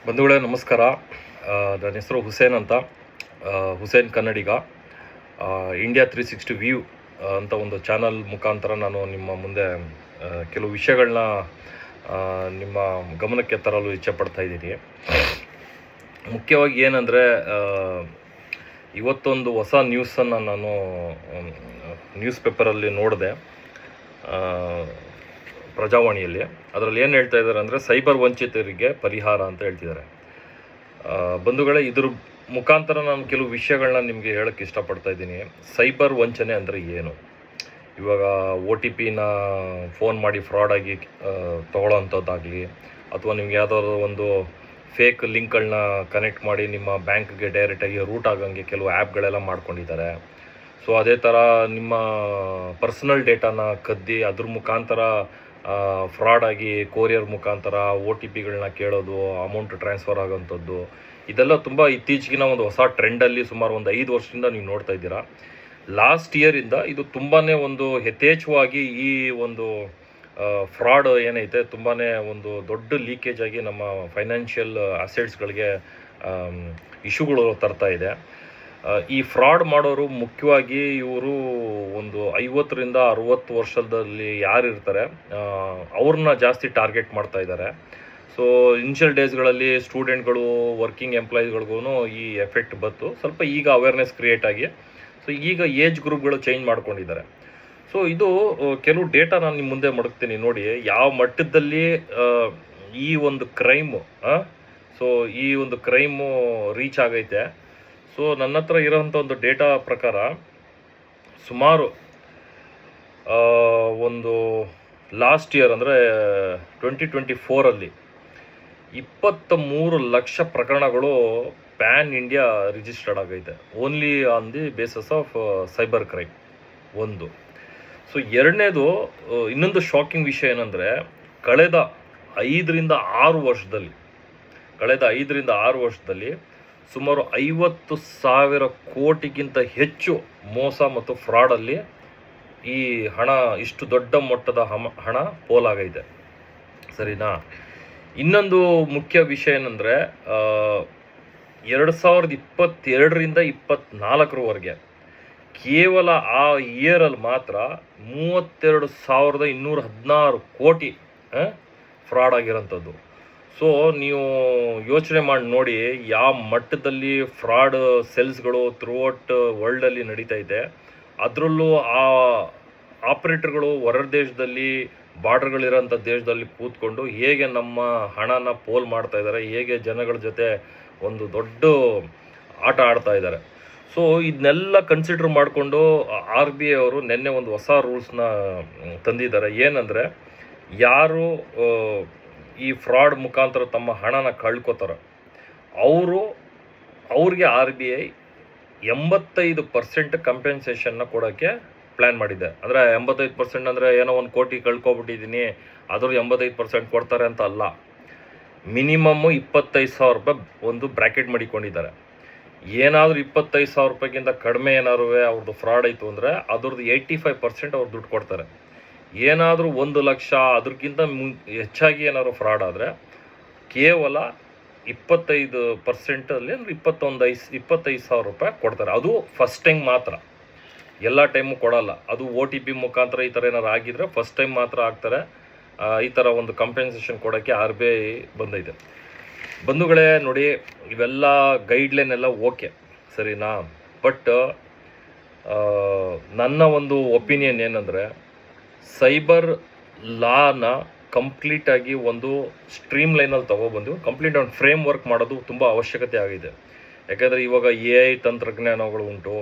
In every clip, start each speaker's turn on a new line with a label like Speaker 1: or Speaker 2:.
Speaker 1: ಬಂಧುಗಳೇ ನಮಸ್ಕಾರ. ನನ್ನ ಹೆಸರು ಹುಸೇನ್ ಅಂತ, ಹುಸೇನ್ ಕನ್ನಡಿಗ. ಇಂಡಿಯಾ 360 ವ್ಯೂ ಅಂತ ಒಂದು ಚಾನಲ್ ಮುಖಾಂತರ ನಾನು ನಿಮ್ಮ ಮುಂದೆ ಕೆಲವು ವಿಷಯಗಳನ್ನ ನಿಮ್ಮ ಗಮನಕ್ಕೆ ತರಲು ಇಚ್ಛೆಪಡ್ತಾ ಇದ್ದೀನಿ. ಮುಖ್ಯವಾಗಿ ಏನಂದರೆ, ಇವತ್ತೊಂದು ಹೊಸ ನ್ಯೂಸನ್ನು ನಾನು ನ್ಯೂಸ್ ಪೇಪರಲ್ಲಿ ನೋಡಿದೆ, ಪ್ರಜಾವಾಣಿಯಲ್ಲಿ. ಅದರಲ್ಲಿ ಏನು ಹೇಳ್ತಾ ಇದ್ದಾರೆ ಅಂದರೆ, ಸೈಬರ್ ವಂಚಿತರಿಗೆ ಪರಿಹಾರ ಅಂತ ಹೇಳ್ತಿದ್ದಾರೆ. ಬಂಧುಗಳೇ, ಇದ್ರ ಮುಖಾಂತರ ನಾನು ಕೆಲವು ವಿಷಯಗಳನ್ನ ನಿಮಗೆ ಹೇಳೋಕ್ಕೆ ಇಷ್ಟಪಡ್ತಾ ಇದ್ದೀನಿ. ಸೈಬರ್ ವಂಚನೆ ಅಂದರೆ ಏನು? ಇವಾಗ OTPನ ಫೋನ್ ಮಾಡಿ ಫ್ರಾಡಾಗಿ ತೊಗೊಳ್ಳೋವಂಥದ್ದಾಗಲಿ, ಅಥವಾ ನಿಮ್ಗೆ ಯಾವುದಾದ್ರು ಒಂದು ಫೇಕ್ ಲಿಂಕ್ಗಳನ್ನ ಕನೆಕ್ಟ್ ಮಾಡಿ ನಿಮ್ಮ ಬ್ಯಾಂಕ್ಗೆ ಡೈರೆಕ್ಟಾಗಿ ರೂಟ್ ಆಗೋಂಗೆ ಕೆಲವು ಆ್ಯಪ್ಗಳೆಲ್ಲ ಮಾಡ್ಕೊಂಡಿದ್ದಾರೆ. ಸೊ ಅದೇ ಥರ ನಿಮ್ಮ ಪರ್ಸನಲ್ ಡೇಟಾನ ಕದ್ದಿ ಅದ್ರ ಮುಖಾಂತರ ಫ್ರಾಡಾಗಿ ಕೊರಿಯರ್ ಮುಖಾಂತರ OTPಗಳನ್ನ ಕೇಳೋದು, ಅಮೌಂಟ್ ಟ್ರಾನ್ಸ್ಫರ್ ಆಗೋಂಥದ್ದು, ಇದೆಲ್ಲ ತುಂಬ ಇತ್ತೀಚೆಗಿನ ಒಂದು ಹೊಸ ಟ್ರೆಂಡಲ್ಲಿ ಸುಮಾರು ಒಂದು 5 ವರ್ಷದಿಂದ ನೀವು ನೋಡ್ತಾ ಇದ್ದೀರಾ. ಲಾಸ್ಟ್ ಇಯರಿಂದ ಇದು ತುಂಬಾ ಒಂದು ಯಥೇಚ್ಛವಾಗಿ ಈ ಒಂದು ಫ್ರಾಡ್ ಏನೈತೆ ತುಂಬಾ ಒಂದು ದೊಡ್ಡ ಲೀಕೇಜ್ ಆಗಿ ನಮ್ಮ ಫೈನಾನ್ಷಿಯಲ್ ಅಸೆಟ್ಸ್ಗಳಿಗೆ ಇಶ್ಯೂಗಳು ತರ್ತಾ ಇದೆ. ಈ ಫ್ರಾಡ್ ಮಾಡೋರು ಮುಖ್ಯವಾಗಿ ಇವರು ಒಂದು 50ರಿಂದ 60 ವರ್ಷದಲ್ಲಿ ಯಾರು ಇರ್ತಾರೆ ಅವ್ರನ್ನ ಜಾಸ್ತಿ ಟಾರ್ಗೆಟ್ ಮಾಡ್ತಾ ಇದ್ದಾರೆ. ಸೊ ಇನಿಷಿಯಲ್ ಡೇಸ್ಗಳಲ್ಲಿ ಸ್ಟೂಡೆಂಟ್ಗಳು, ವರ್ಕಿಂಗ್ ಎಂಪ್ಲಾಯೀಸ್ಗಳಿಗೂ ಈ ಎಫೆಕ್ಟ್ ಬಂತು. ಸ್ವಲ್ಪ ಈಗ ಅವೇರ್ನೆಸ್ ಕ್ರಿಯೇಟ್ ಆಗಿ ಸೊ ಈಗ ಏಜ್ ಗ್ರೂಪ್ಗಳು ಚೇಂಜ್ ಮಾಡ್ಕೊಂಡಿದ್ದಾರೆ. ಸೊ ಇದು ಕೆಲವು ಡೇಟಾ ನಾನು ನಿಮ್ಮ ಮುಂದೆ ಮಡಗ್ತೀನಿ, ನೋಡಿ ಯಾವ ಮಟ್ಟದಲ್ಲಿ ಈ ಒಂದು ಕ್ರೈಮು ಈ ಒಂದು ಕ್ರೈಮು ರೀಚ್ ಆಗೈತೆ. ಸೊ ನನ್ನ ಹತ್ರ ಇರೋಂಥ ಒಂದು ಡೇಟಾ ಪ್ರಕಾರ ಸುಮಾರು ಒಂದು ಲಾಸ್ಟ್ ಇಯರ್ ಅಂದರೆ 2024 23 ಲಕ್ಷ ಪ್ರಕರಣಗಳು ಪ್ಯಾನ್ ಇಂಡಿಯಾ ರಿಜಿಸ್ಟರ್ಡ್ ಆಗೈತೆ, only on the basis of cyber crime. ಒಂದು. ಸೊ ಎರಡನೇದು, ಇನ್ನೊಂದು ಶಾಕಿಂಗ್ ವಿಷಯ ಏನಂದರೆ, ಕಳೆದ 5ರಿಂದ 6 ವರ್ಷದಲ್ಲಿ ಸುಮಾರು 50,000 ಕೋಟಿಗಿಂತ ಹೆಚ್ಚು ಮೋಸ ಮತ್ತು ಫ್ರಾಡಲ್ಲಿ ಈ ಹಣ, ಇಷ್ಟು ದೊಡ್ಡ ಮೊತ್ತದ ಹಣ ಪೋಲಾಗೈತೆ. ಸರಿನಾ? ಇನ್ನೊಂದು ಮುಖ್ಯ ವಿಷಯ ಏನಂದರೆ, 2022ರಿಂದ 2024 ಕೇವಲ ಆ ಇಯರಲ್ಲಿ ಮಾತ್ರ 32,216 ಕೋಟಿ ಫ್ರಾಡ್ ಆಗಿರೋಂಥದ್ದು. ಸೊ ನೀವು ಯೋಚನೆ ಮಾಡಿ ನೋಡಿ ಯಾವ ಮಟ್ಟದಲ್ಲಿ ಫ್ರಾಡ್ ಸೆಲ್ಸ್ಗಳು ಥ್ರೂಔಟ್ ವರ್ಲ್ಡಲ್ಲಿ ನಡೀತೈತೆ. ಅದರಲ್ಲೂ ಆ ಆಪ್ರೇಟರ್ಗಳು ಹೊರ ದೇಶದಲ್ಲಿ, ಬಾರ್ಡರ್ಗಳಿರೋಂಥ ದೇಶದಲ್ಲಿ ಕೂತ್ಕೊಂಡು ಹೇಗೆ ನಮ್ಮ ಹಣನ ಪೋಲ್ ಮಾಡ್ತಾ ಇದ್ದಾರೆ, ಹೇಗೆ ಜನಗಳ ಜೊತೆ ಒಂದು ದೊಡ್ಡ ಆಟ ಆಡ್ತಾ ಇದ್ದಾರೆ. ಸೊ ಇದನ್ನೆಲ್ಲ ಕನ್ಸಿಡರ್ ಮಾಡಿಕೊಂಡು RBI ಅವರು ನಿನ್ನೆ ಒಂದು ಹೊಸ ರೂಲ್ಸ್ನ ತಂದಿದ್ದಾರೆ. ಏನಂದರೆ, ಯಾರು ಈ ಫ್ರಾಡ್ ಮುಖಾಂತರ ತಮ್ಮ ಹಣನ ಕಳ್ಕೊತಾರೆ ಅವ್ರಿಗೆ RBI 85% ಕಂಪೆನ್ಸೇಷನ್ನ ಕೊಡೋಕ್ಕೆ ಪ್ಲ್ಯಾನ್ ಮಾಡಿದೆ. ಅಂದರೆ 85% ಅಂದರೆ ಏನೋ 1 ಕೋಟಿ ಕಳ್ಕೊಬಿಟ್ಟಿದ್ದೀನಿ ಅದ್ರ 85% ಕೊಡ್ತಾರೆ ಅಂತ ಅಲ್ಲ. ಮಿನಿಮಮ್ಮು 25,000 ರೂಪಾಯಿ ಒಂದು ಬ್ರ್ಯಾಕೆಟ್ ಮಾಡಿಕೊಂಡಿದ್ದಾರೆ. ಏನಾದರೂ 25,000 ರೂಪಾಯಿಗಿಂತ ಕಡಿಮೆ ಏನಾದ್ರು ಅವ್ರದ್ದು ಫ್ರಾಡ್ ಆಯಿತು ಅಂದರೆ ಅದ್ರದ್ದು 85% ಅವ್ರು ದುಡ್ಡು ಕೊಡ್ತಾರೆ. ಏನಾದರೂ 1 ಲಕ್ಷ ಅದಕ್ಕಿಂತ ಹೆಚ್ಚಾಗಿ ಏನಾದ್ರು ಫ್ರಾಡ್ ಆದರೆ ಕೇವಲ 25% ಅಂದರೆ 25,000 ರೂಪಾಯಿ ಕೊಡ್ತಾರೆ. ಅದು ಫಸ್ಟ್ ಟೈಮ್ ಮಾತ್ರ, ಎಲ್ಲ ಟೈಮು ಕೊಡಲ್ಲ. ಅದು OTP ಮುಖಾಂತರ ಈ ಥರ ಏನಾರು ಆಗಿದ್ರೆ ಫಸ್ಟ್ ಟೈಮ್ ಮಾತ್ರ ಆಗ್ತಾರೆ. ಈ ಥರ ಒಂದು ಕಂಪೆನ್ಸೇಷನ್ ಕೊಡೋಕ್ಕೆ RBI ಬಂದೈತೆ. ಬಂಧುಗಳೇ ನೋಡಿ, ಇವೆಲ್ಲ ಗೈಡ್ಲೈನ್ ಎಲ್ಲ ಓಕೆ, ಸರಿನಾ? ಬಟ್ ನನ್ನ ಒಂದು ಒಪಿನಿಯನ್ ಏನಂದರೆ, ಸೈಬರ್ ಲಾನ ಕಂಪ್ಲೀಟಾಗಿ ಒಂದು ಸ್ಟ್ರೀಮ್ ಲೈನಲ್ಲಿ ತೊಗೊಬಂದು ಕಂಪ್ಲೀಟ್ ಒಂದು ಫ್ರೇಮ್ ವರ್ಕ್ ಮಾಡೋದು ತುಂಬ ಅವಶ್ಯಕತೆ ಆಗಿದೆ. ಯಾಕೆಂದರೆ ಇವಾಗ AI ತಂತ್ರಜ್ಞಾನಗಳು ಉಂಟು.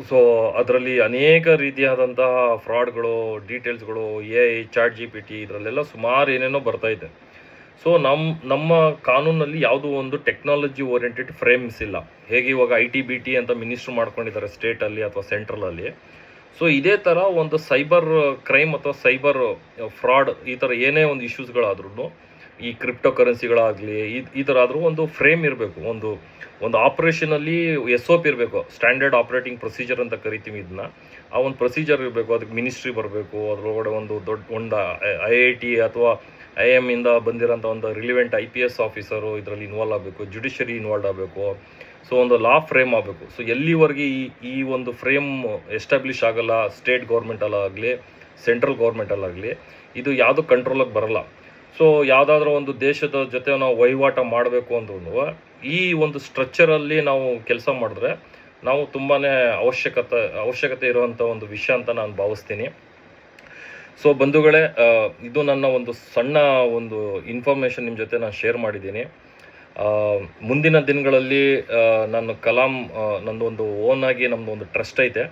Speaker 1: ಸೊ ಅದರಲ್ಲಿ ಅನೇಕ ರೀತಿಯಾದಂತಹ ಫ್ರಾಡ್ಗಳು, ಡೀಟೇಲ್ಸ್ಗಳು, AI, ChatGPT ಇದರಲ್ಲೆಲ್ಲ ಸುಮಾರು ಏನೇನೋ ಬರ್ತಾಯಿದೆ. ಸೊ ನಮ್ಮ ಕಾನೂನಲ್ಲಿ ಯಾವುದೋ ಒಂದು ಟೆಕ್ನಾಲಜಿ ಓರಿಯೆಂಟೆಡ್ ಫ್ರೇಮ್ಸ್ ಇಲ್ಲ. ಹೇಗೆ ಇವಾಗ IT-BT ಅಂತ ಮಿನಿಸ್ಟ್ರು ಮಾಡ್ಕೊಂಡಿದ್ದಾರೆ ಸ್ಟೇಟಲ್ಲಿ ಅಥವಾ ಸೆಂಟ್ರಲಲ್ಲಿ. ಸೊ ಇದೇ ಥರ ಒಂದು ಸೈಬರ್ ಕ್ರೈಮ್ ಅಥವಾ ಸೈಬರ್ ಫ್ರಾಡ್ ಈ ಥರ ಏನೇ ಒಂದು ಇಶ್ಯೂಸ್ಗಳಾದ್ರೂ, ಈ ಕ್ರಿಪ್ಟೋ ಕರೆನ್ಸಿಗಳಾಗಲಿ ಈ ಥರ ಆದರೂ ಒಂದು ಫ್ರೇಮ್ ಇರಬೇಕು. ಒಂದು ಆಪ್ರೇಷನಲ್ಲಿ SOP ಇರಬೇಕು, ಸ್ಟ್ಯಾಂಡರ್ಡ್ ಆಪ್ರೇಟಿಂಗ್ ಪ್ರೊಸೀಜರ್ ಅಂತ ಕರಿತೀವಿ ಇದನ್ನ. ಆ ಒಂದು ಪ್ರೊಸೀಜರ್ ಇರಬೇಕು, ಅದಕ್ಕೆ ಮಿನಿಸ್ಟ್ರಿ ಬರಬೇಕು, ಅದರೊಳಗಡೆ ಒಂದು IIT ಅಥವಾ IAM ಇಂದ ಬಂದಿರೋಂಥ ಒಂದು ರಿಲಿವೆಂಟ್ IPS ಆಫೀಸರು ಇದರಲ್ಲಿ ಇನ್ವಾಲ್ವ್ ಆಗಬೇಕು, ಜುಡಿಷರಿ ಇನ್ವಾಲ್ವ್ ಆಗಬೇಕು. ಸೊ ಒಂದು ಲಾ ಫ್ರೇಮ್ ಆಗಬೇಕು. ಸೊ ಎಲ್ಲಿವರೆಗೆ ಈ ಒಂದು ಫ್ರೇಮ್ ಎಸ್ಟಾಬ್ಲಿಷ್ ಆಗಲ್ಲ, ಸ್ಟೇಟ್ ಗೌರ್ಮೆಂಟಲ್ಲಾಗಲಿ ಸೆಂಟ್ರಲ್ ಗೌರ್ಮೆಂಟಲ್ಲಾಗಲಿ, ಇದು ಯಾವುದು ಕಂಟ್ರೋಲಿಗೆ ಬರಲ್ಲ. ಸೊ ಯಾವುದಾದ್ರೂ ಒಂದು ದೇಶದ ಜೊತೆ ನಾವು ವಹಿವಾಟ ಮಾಡಬೇಕು ಅಂದ್ರೂ ಈ ಒಂದು ಸ್ಟ್ರಕ್ಚರಲ್ಲಿ ನಾವು ಕೆಲಸ ಮಾಡಿದ್ರೆ ನಾವು ತುಂಬಾ ಅವಶ್ಯಕತೆ ಇರುವಂಥ ಒಂದು ವಿಷಯ ಅಂತ ನಾನು ಭಾವಿಸ್ತೀನಿ. ಸೊ ಬಂಧುಗಳೇ, ಇದು ನನ್ನ ಒಂದು ಸಣ್ಣ ಒಂದು ಇನ್ಫಾರ್ಮೇಷನ್ ನಿಮ್ಮ ಜೊತೆ ನಾನು ಶೇರ್ ಮಾಡಿದ್ದೀನಿ. ಮುಂದಿನ ದಿನಗಳಲ್ಲಿ ನಾನು ನಂದು ಒಂದು ಓನಾಗಿ ನಮ್ಮದು ಒಂದು ಟ್ರಸ್ಟ್ ಐತೆ,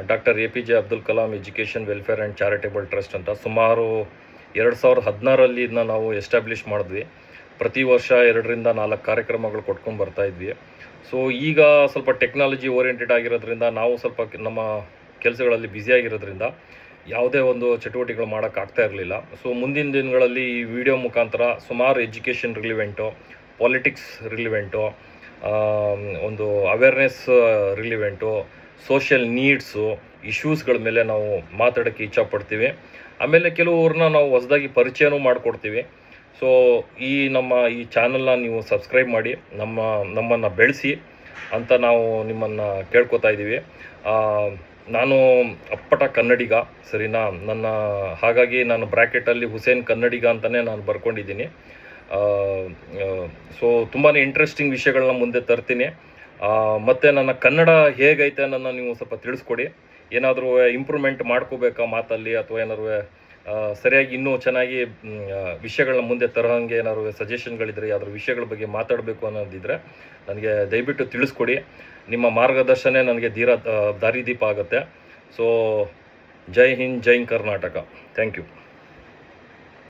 Speaker 1: doctor APJ Abdul Kalam education welfare and charitable trust ಅಂತ. ಸುಮಾರು 2016ರಲ್ಲಿ ಇದನ್ನ ನಾವು ಎಸ್ಟಾಬ್ಲಿಷ್ ಮಾಡಿದ್ವಿ. ಪ್ರತಿ ವರ್ಷ 2ರಿಂದ 4 ಕಾರ್ಯಕ್ರಮಗಳು ಕೊಟ್ಕೊಂಡು ಬರ್ತಾಯಿದ್ವಿ. ಸೊ ಈಗ ಸ್ವಲ್ಪ ಟೆಕ್ನಾಲಜಿ ಓರಿಯೆಂಟೆಡ್ ಆಗಿರೋದ್ರಿಂದ ನಾವು ಸ್ವಲ್ಪ ನಮ್ಮ ಕೆಲಸಗಳಲ್ಲಿ ಬ್ಯುಸಿಯಾಗಿರೋದ್ರಿಂದ ಯಾವುದೇ ಒಂದು ಚಟುವಟಿಕೆಗಳು ಮಾಡೋಕ್ಕಾಗ್ತಾ ಇರಲಿಲ್ಲ. ಸೊ ಮುಂದಿನ ದಿನಗಳಲ್ಲಿ ಈ ವಿಡಿಯೋ ಮುಖಾಂತರ ಸುಮಾರು ಎಜುಕೇಷನ್ ರಿಲಿವೆಂಟು, ಪಾಲಿಟಿಕ್ಸ್ ರಿಲಿವೆಂಟು, ಒಂದು ಅವೇರ್ನೆಸ್ ರಿಲಿವೆಂಟು, ಸೋಷಿಯಲ್ ನೀಡ್ಸು, ಇಶ್ಯೂಸ್ಗಳ ಮೇಲೆ ನಾವು ಮಾತಾಡೋಕ್ಕೆ ಇಚ್ಛಪಡ್ತೀವಿ. ಆಮೇಲೆ ಕೆಲವ್ರನ್ನ ನಾವು ಹೊಸದಾಗಿ ಪರಿಚಯನೂ ಮಾಡಿಕೊಡ್ತೀವಿ. ಸೊ ನಮ್ಮ ಈ ಚಾನಲ್ನ ನೀವು ಸಬ್ಸ್ಕ್ರೈಬ್ ಮಾಡಿ ನಮ್ಮನ್ನು ಬೆಳೆಸಿ ಅಂತ ನಾವು ನಿಮ್ಮನ್ನು ಕೇಳ್ಕೊತಾ ಇದ್ದೀವಿ. ನಾನು ಅಪ್ಪಟ ಕನ್ನಡಿಗ, ಸರಿನಾ? ಹಾಗಾಗಿ ನಾನು ಬ್ರ್ಯಾಕೆಟಲ್ಲಿ ಹುಸೇನ್ ಕನ್ನಡಿಗ ಅಂತಲೇ ನಾನು ಬರ್ಕೊಂಡಿದ್ದೀನಿ. ಸೊ ತುಂಬಾ ಇಂಟ್ರೆಸ್ಟಿಂಗ್ ವಿಷಯಗಳನ್ನ ಮುಂದೆ ತರ್ತೀನಿ. ಮತ್ತು ನನ್ನ ಕನ್ನಡ ಹೇಗೈತೆ ಅನ್ನೋದನ್ನ ನೀವು ಸ್ವಲ್ಪ ತಿಳಿಸ್ಕೊಡಿ. ಏನಾದರೂ ಇಂಪ್ರೂವ್ಮೆಂಟ್ ಮಾಡ್ಕೋಬೇಕಾ ಮಾತಲ್ಲಿ, ಅಥವಾ ಏನಾದ್ರು ಸರಿಯಾಗಿ ಇನ್ನೂ ಚೆನ್ನಾಗಿ ವಿಷಯಗಳನ್ನ ಮುಂದೆ ತರೋಂಗೆ ಏನಾದ್ರು ಸಜೆಷನ್ಗಳಿದ್ರೆ, ಯಾವ್ದಾದ್ರು ವಿಷಯಗಳ ಬಗ್ಗೆ ಮಾತಾಡಬೇಕು ಅನ್ನೋದಿದ್ರೆ ನನಗೆ ದಯವಿಟ್ಟು ತಿಳಿಸ್ಕೊಡಿ. ನಿಮ್ಮ ಮಾರ್ಗದರ್ಶನ ನನಗೆ ದಾರಿದೀಪ ಆಗುತ್ತೆ. So Jai Hind, Jai Karnataka. Thank you.